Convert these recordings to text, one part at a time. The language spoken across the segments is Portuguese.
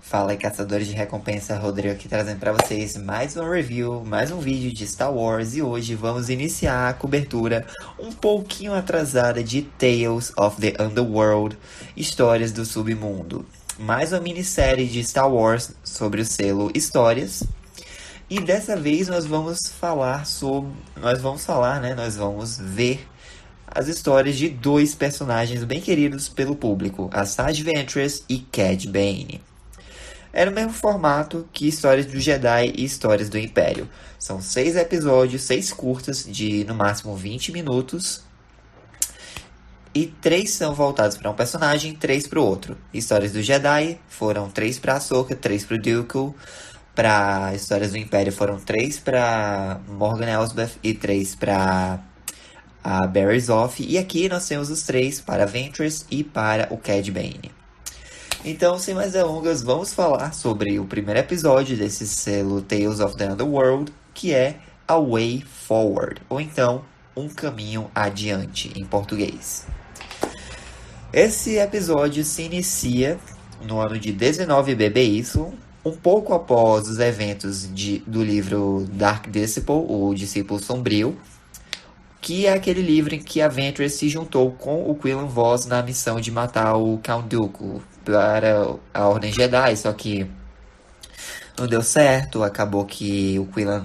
Fala aí, caçadores de recompensa, Rodrigo aqui trazendo para vocês mais um review, mais um vídeo de Star Wars e hoje vamos iniciar a cobertura um pouquinho atrasada de Tales of the Underworld, Histórias do Submundo. Mais uma minissérie de Star Wars sobre o selo Histórias. E dessa vez nós vamos vamos ver as histórias de dois personagens bem queridos pelo público, Asajj Ventress e Cad Bane. Era o mesmo formato que Histórias do Jedi e Histórias do Império. São 6 episódios, 6 curtas de no máximo 20 minutos. E 3 são voltados para um personagem, 3 para o outro. Histórias do Jedi foram 3 para Ahsoka, 3 para o Dooku. Para Histórias do Império foram 3 para Morgan Elsbeth e 3 para a Barriss Offee. E aqui nós temos os 3 para Ventress e para o Cad Bane. Então, sem mais delongas, vamos falar sobre o primeiro episódio desse selo Tales of the Underworld, que é A Way Forward, ou então Um Caminho Adiante, em português. Esse episódio se inicia no ano de 19 BBY, um pouco após os eventos do livro Dark Disciple, o Discípulo Sombrio, que é aquele livro em que a Ventress se juntou com o Quinlan Vos na missão de matar o Count Dooku para a Ordem Jedi, só que não deu certo, acabou que o Quinlan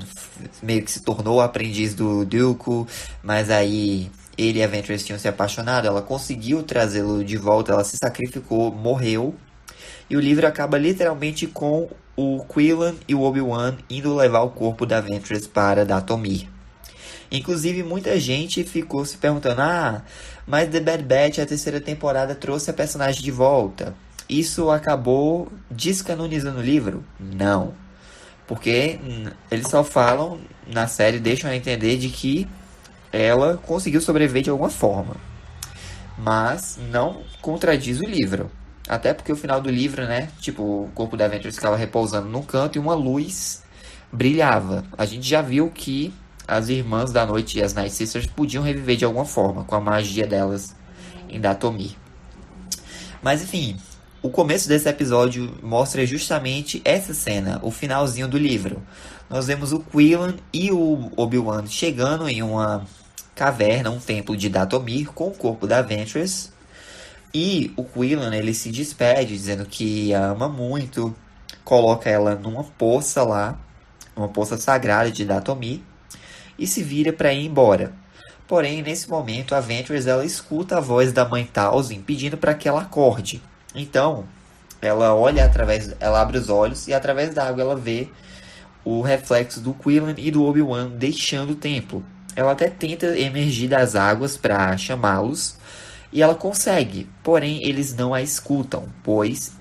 meio que se tornou aprendiz do Dooku, mas aí ele e a Ventress tinham se apaixonado, ela conseguiu trazê-lo de volta, ela se sacrificou, morreu, e o livro acaba literalmente com o Quinlan e o Obi-Wan indo levar o corpo da Ventress para Dathomir. Inclusive, muita gente ficou se perguntando, mas The Bad Batch, a terceira temporada, trouxe a personagem de volta. Isso acabou descanonizando o livro? Não. Porque eles só falam, na série, deixam a entender de que ela conseguiu sobreviver de alguma forma. Mas não contradiz o livro. Até porque o final do livro, né, tipo, o corpo da Ventress ficava repousando num canto e uma luz brilhava. A gente já viu que as Irmãs da Noite e as Night Sisters podiam reviver de alguma forma, com a magia delas em Dathomir. Mas enfim, o começo desse episódio mostra justamente essa cena, o finalzinho do livro. Nós vemos o Quinlan e o Obi-Wan chegando em uma caverna, um templo de Dathomir, com o corpo da Ventress. E o Quinlan, ele se despede, dizendo que a ama muito, coloca ela numa poça lá, uma poça sagrada de Dathomir, e se vira para ir embora. Porém, nesse momento, a Ventress ela escuta a voz da mãe Talzin pedindo para que ela acorde. Então, ela ela abre os olhos e através da água ela vê o reflexo do Quinlan e do Obi-Wan deixando o templo. Ela até tenta emergir das águas para chamá-los e ela consegue. Porém, eles não a escutam, pois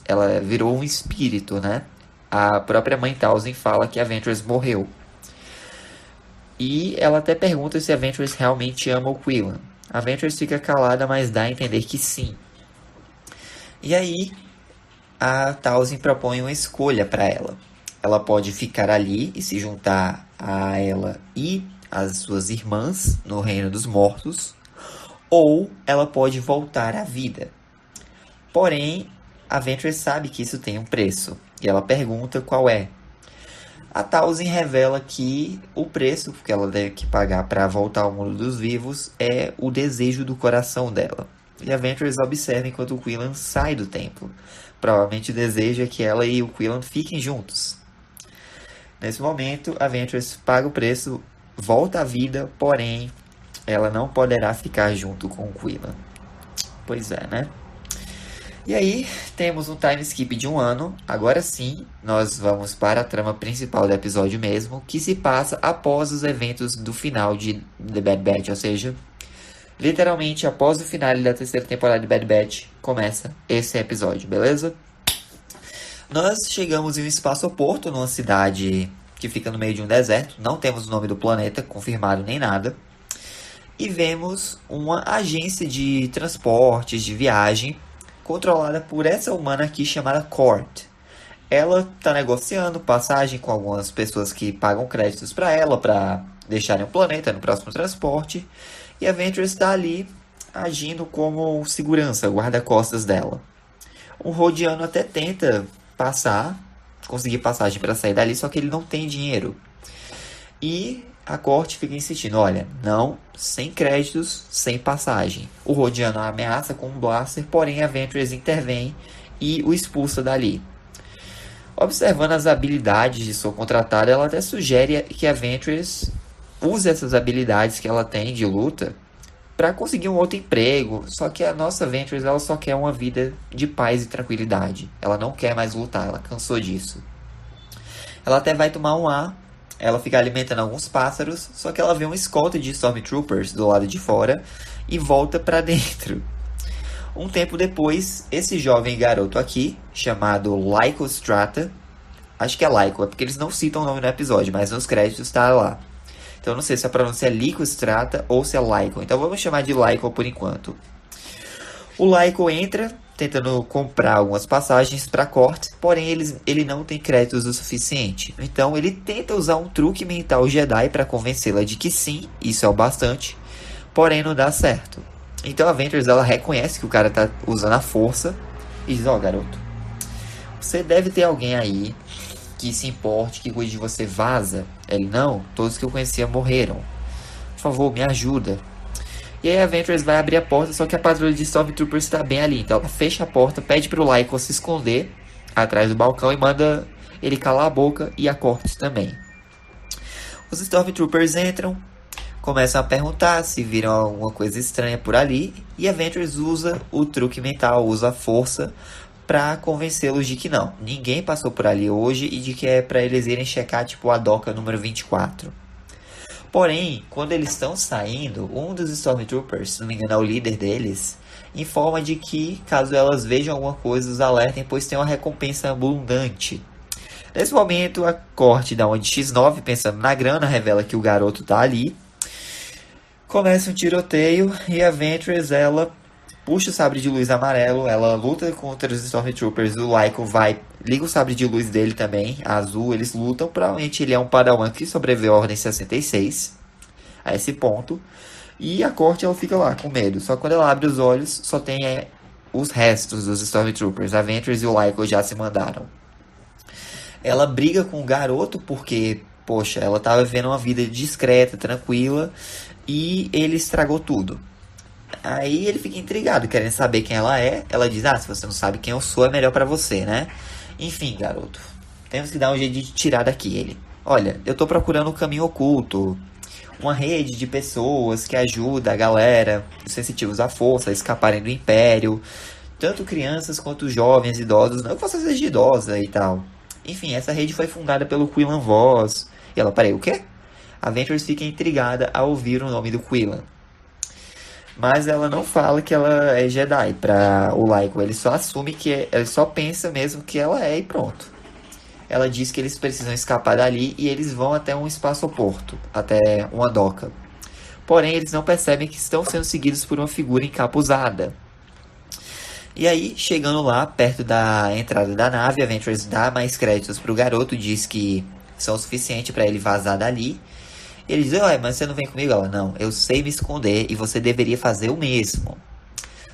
ela virou um espírito, né? A própria mãe Talzin fala que a Ventress morreu. E ela até pergunta se a Ventress realmente ama o Quinlan. A Ventress fica calada, mas dá a entender que sim. E aí, a Talzin propõe uma escolha para ela. Ela pode ficar ali e se juntar a ela e as suas irmãs no reino dos mortos, ou ela pode voltar à vida. Porém, a Ventress sabe que isso tem um preço, e ela pergunta qual é. A Talzin revela que o preço que ela deve que pagar para voltar ao mundo dos vivos é o desejo do coração dela. E a Ventress observa enquanto o Quinlan sai do templo. Provavelmente deseja que ela e o Quinlan fiquem juntos. Nesse momento, a Ventress paga o preço, volta à vida, porém, ela não poderá ficar junto com o Quinlan. Pois é, né? E aí, temos um time skip de um ano. Agora sim, nós vamos para a trama principal do episódio mesmo, que se passa após os eventos do final de The Bad Batch. Ou seja, literalmente após o final da terceira temporada de Bad Batch, começa esse episódio, beleza? Nós chegamos em um espaço-porto, numa cidade que fica no meio de um deserto. Não temos o nome do planeta confirmado nem nada. E vemos uma agência de transportes, de viagem, controlada por essa humana aqui chamada Court. Ela está negociando passagem com algumas pessoas que pagam créditos para ela, para deixarem o planeta no próximo transporte. E a Ventress está ali agindo como segurança, guarda-costas dela. O Rodiano até tenta conseguir passagem para sair dali, só que ele não tem dinheiro. E a corte fica insistindo, olha, não, sem créditos, sem passagem. O Rodiano ameaça com um blaster, porém a Ventress intervém e o expulsa dali. Observando as habilidades de sua contratada, ela até sugere que a Ventress use essas habilidades que ela tem de luta para conseguir um outro emprego. Só que a nossa Ventress, ela só quer uma vida de paz e tranquilidade. Ela não quer mais lutar, ela cansou disso. Ela até vai tomar um ar, ela fica alimentando alguns pássaros, só que ela vê um escolta de Stormtroopers do lado de fora e volta para dentro. Um tempo depois, esse jovem garoto aqui, chamado Lyco Strata, acho que é Lyco, é porque eles não citam o nome no episódio, mas nos créditos está lá. Então eu não sei se a pronúncia é Lyco Strata ou se é Lyco, então vamos chamar de Lyco por enquanto. O Lyco entra tentando comprar algumas passagens para corte, porém ele não tem créditos o suficiente. Então ele tenta usar um truque mental Jedi para convencê-la de que sim, isso é o bastante, porém não dá certo. Então a Ventress, ela reconhece que o cara tá usando a força e diz, garoto, você deve ter alguém aí que se importe, que cuide de você, vaza. Ele, não, todos que eu conhecia morreram. Por favor, me ajuda. E aí a Ventress vai abrir a porta, só que a patrulha de Stormtroopers está bem ali. Então ela fecha a porta, pede pro Lyco se esconder atrás do balcão e manda ele calar a boca e a Cortes também. Os Stormtroopers entram, começam a perguntar se viram alguma coisa estranha por ali, e a Ventress usa o truque mental, usa a força para convencê-los de que não, ninguém passou por ali hoje e de que é para eles irem checar tipo a doca número 24. Porém, quando eles estão saindo, um dos Stormtroopers, se não me engano é o líder deles, informa de que caso elas vejam alguma coisa, os alertem, pois tem uma recompensa abundante. Nesse momento, a corte dá uma de X9, pensando na grana, revela que o garoto tá ali. Começa um tiroteio e a Ventress, ela puxa o sabre de luz amarelo, ela luta contra os Stormtroopers, o Lyco liga o sabre de luz dele também, azul, eles lutam, provavelmente ele é um padawan que sobreviveu à Ordem 66, a esse ponto, e a corte ela fica lá com medo, só que quando ela abre os olhos, só tem os restos dos Stormtroopers, a Ventress e o Lyco já se mandaram. Ela briga com o garoto porque, poxa, ela estava vivendo uma vida discreta, tranquila, e ele estragou tudo. Aí ele fica intrigado, querendo saber quem ela é. Ela diz, se você não sabe quem eu sou, é melhor pra você, né? Enfim, garoto, temos que dar um jeito de tirar daqui ele. Olha, eu tô procurando um caminho oculto, uma rede de pessoas que ajuda a galera, os sensitivos à força, a escaparem do Império, tanto crianças quanto jovens, idosos, não que você seja idosa e tal. Enfim, essa rede foi fundada pelo Quillan Vos. E ela, peraí, o quê? A Ventress fica intrigada ao ouvir o nome do Quillan. Mas ela não fala que ela é Jedi para o Lyco. Ele só assume que ele só pensa mesmo que ela é e pronto. Ela diz que eles precisam escapar dali e eles vão até um espaçoporto, até uma doca. Porém, eles não percebem que estão sendo seguidos por uma figura encapuzada. E aí, chegando lá, perto da entrada da nave, a Ventress dá mais créditos para o garoto, diz que são o suficiente para ele vazar dali. Ele diz, mas você não vem comigo? Ela, não, eu sei me esconder e você deveria fazer o mesmo.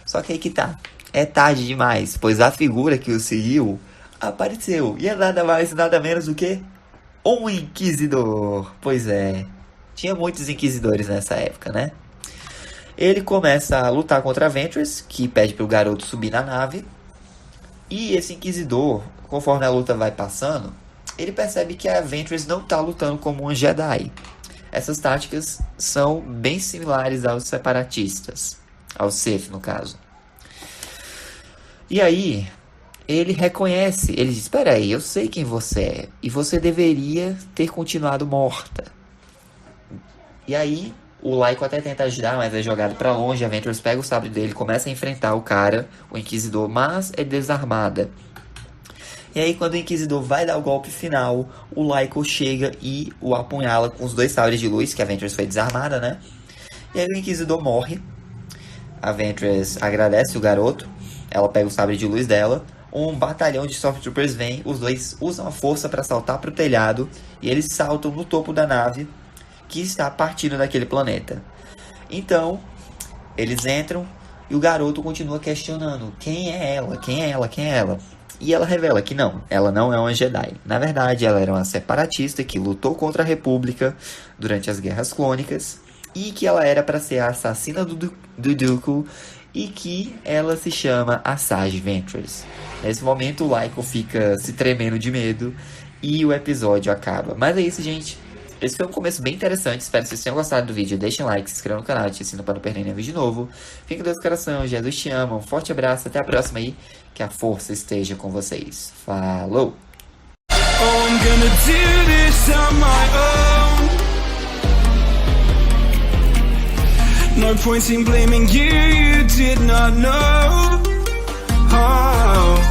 Só que aí que tá, é tarde demais, pois a figura que o seguiu apareceu. E é nada mais, nada menos do que um inquisidor. Pois é, tinha muitos inquisidores nessa época, né? Ele começa a lutar contra a Ventress, que pede pro garoto subir na nave. E esse inquisidor, conforme a luta vai passando, ele percebe que a Ventress não tá lutando como uma Jedi. Essas táticas são bem similares aos separatistas, aos Sith no caso. E aí, ele reconhece, ele diz, espera aí, eu sei quem você é, e você deveria ter continuado morta. E aí, o Lyco até tenta ajudar, mas é jogado pra longe, a Ventress pega o sabre dele, começa a enfrentar o cara, o Inquisidor, mas é desarmada. E aí, quando o Inquisidor vai dar o golpe final, o Lyco chega e o apunhala com os dois sabres de luz, que a Ventress foi desarmada, né? E aí o Inquisidor morre. A Ventress agradece o garoto. Ela pega o sabre de luz dela. Um batalhão de Stormtroopers vem. Os dois usam a força para saltar para o telhado. E eles saltam no topo da nave, que está partindo daquele planeta. Então, eles entram. E o garoto continua questionando: quem é ela? Quem é ela? Quem é ela? E ela revela que não, ela não é uma Jedi. Na verdade, ela era uma separatista que lutou contra a República durante as Guerras Clônicas e que ela era para ser a assassina do Dooku e que ela se chama Asajj Ventress. Nesse momento, o Lyko fica se tremendo de medo e o episódio acaba. Mas é isso, gente. Esse foi um começo bem interessante. Espero que vocês tenham gostado do vídeo. Deixem um like, se inscrevam no canal, te ensino para não perder nenhum vídeo novo. Fiquem com Deus no coração. Jesus te ama. Um forte abraço. Até a próxima aí. Que a força esteja com vocês. Falou! Oh, I'm gonna do this on my own. No point in blaming you, you did not know. Oh.